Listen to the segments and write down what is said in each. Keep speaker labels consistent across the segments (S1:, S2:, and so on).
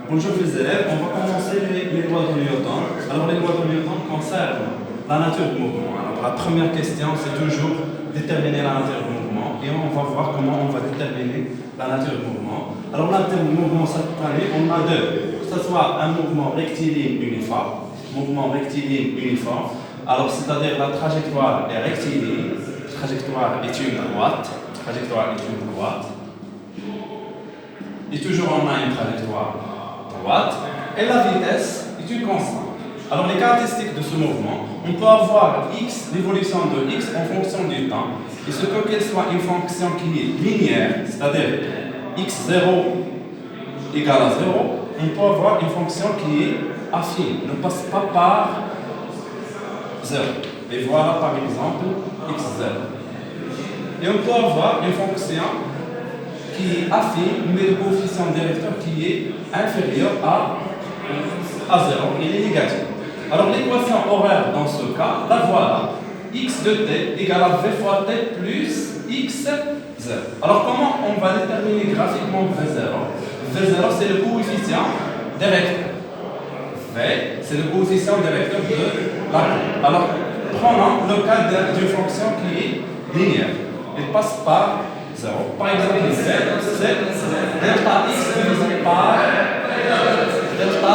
S1: Bonjour les élèves, on va commencer les lois de Newton. Alors les lois de Newton concernent la nature du mouvement. Alors la première question c'est toujours déterminer la nature du mouvement et on va voir comment on va déterminer la nature du mouvement. Alors la nature du mouvement cette année on a deux, que ce soit un mouvement rectiligne uniforme, alors c'est-à-dire la trajectoire est rectiligne, trajectoire est une droite. Et toujours on a une trajectoire droite et la vitesse est une constante. Alors les caractéristiques de ce mouvement, on peut avoir x, l'évolution de x en fonction du temps. Et ce que qu'elle soit une fonction qui est linéaire, c'est-à-dire x0 égale à 0, on peut avoir une fonction qui est affine, ne passe pas par 0. Et voilà par exemple x0. Et on peut avoir une fonction qui est affine, mais le coefficient directeur qui est inférieur à 0, il est négatif. Alors l'équation horaire dans ce cas, la voilà, x de t égale à v fois t plus x0. Alors comment on va déterminer graphiquement v0? V0 c'est le coefficient directeur. V c'est le coefficient directeur de la courbe. Alors prenons le cas d'une fonction qui est linéaire. Elle passe par 0. Par exemple, c'est delta x divisé par delta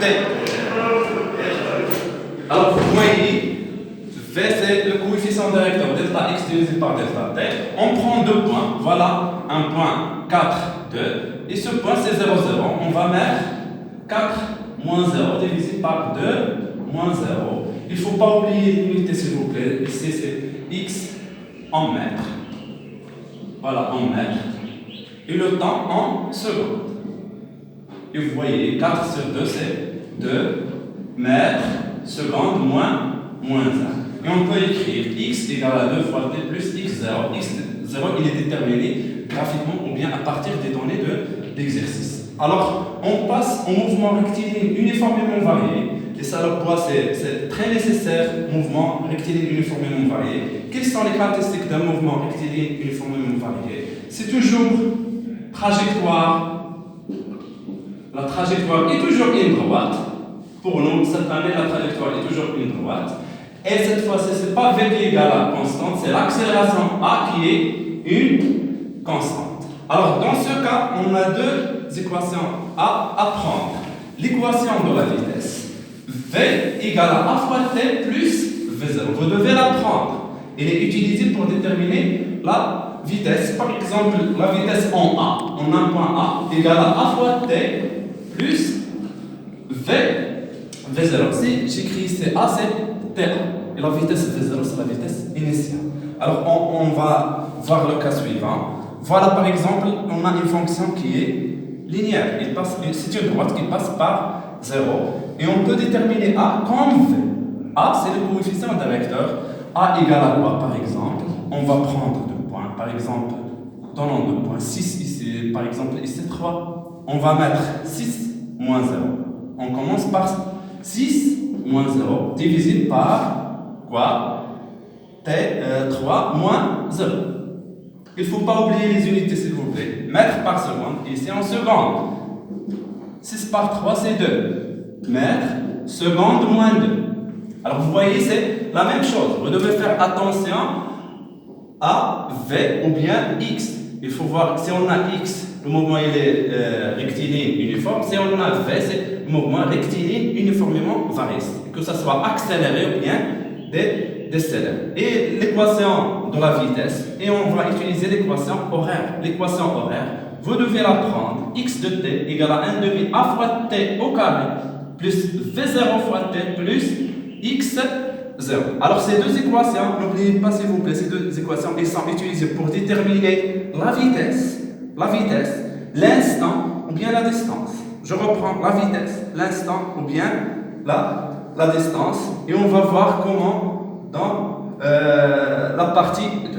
S1: t. Alors, vous voyez, V c'est le coefficient directeur, delta x divisé par delta t. On prend deux points. Voilà un point 4, 2. Et ce point c'est 0, 0. On va mettre 4 moins 0 divisé par 2 moins 0. Il ne faut pas oublier l'unité s'il vous plaît. Ici c'est x en mètres. Voilà, en mètres. Et le temps en secondes. Et vous voyez, 4 sur 2, c'est 2 mètres secondes moins 1. Et on peut écrire x égale à 2 fois t plus x0. x0, il est déterminé graphiquement ou bien à partir des données de l'exercice. Alors, on passe au mouvement rectiligne uniformément varié. Et ça, le poids, c'est très nécessaire, mouvement rectiligne uniformément varié. Quelles sont les caractéristiques d'un mouvement rectiligne uniformément varié? C'est toujours trajectoire. La trajectoire est toujours une droite. Pour nous, cette année, la trajectoire est toujours une droite. Et cette fois-ci, ce n'est pas v qui est égal à constante, c'est l'accélération a qui est une constante. Alors, dans ce cas, on a deux équations à prendre. L'équation de la vitesse. V égale à fois t plus v0. Vous devez la prendre. Elle est utilisée pour déterminer la vitesse. Par exemple, la vitesse en A, en un point A, égale à fois t plus v0. Si j'écris ici A, c'est t1. Et la vitesse v0, c'est la vitesse initiale. Alors, on va voir le cas suivant. Voilà, par exemple, on a une fonction qui est linéaire. C'est une droite qui passe par 0. Et on peut déterminer A comme V. A, c'est le coefficient directeur. A égale à quoi, par exemple? On va prendre deux points. Par exemple, donnons deux points. 6 ici, par exemple, ici 3. On va mettre 6 moins 0. On commence par 6 moins 0 divisé par quoi? 3 moins 0. Il ne faut pas oublier les unités, s'il vous plaît. Mètres par seconde, ici en seconde. 6 par 3, c'est 2. Mètres, seconde, moins 2. Alors vous voyez, c'est la même chose. Vous devez faire attention à V ou bien X. Il faut voir, si on a X, le mouvement il est rectiligne uniforme. Si on a V, c'est le mouvement rectiligne uniformément varié. Que ce soit accéléré ou bien décéléré. Et l'équation de la vitesse, et on va utiliser l'équation horaire. L'équation horaire, vous devez la prendre. X de t égale à 1 demi a fois t au carré plus v0 fois t plus x0. Alors ces deux équations, n'oubliez pas s'il vous plaît, ces deux équations, elles sont utilisées pour déterminer la vitesse, l'instant ou bien la distance. Je reprends la vitesse, l'instant ou bien la distance et on va voir comment dans la partie 2.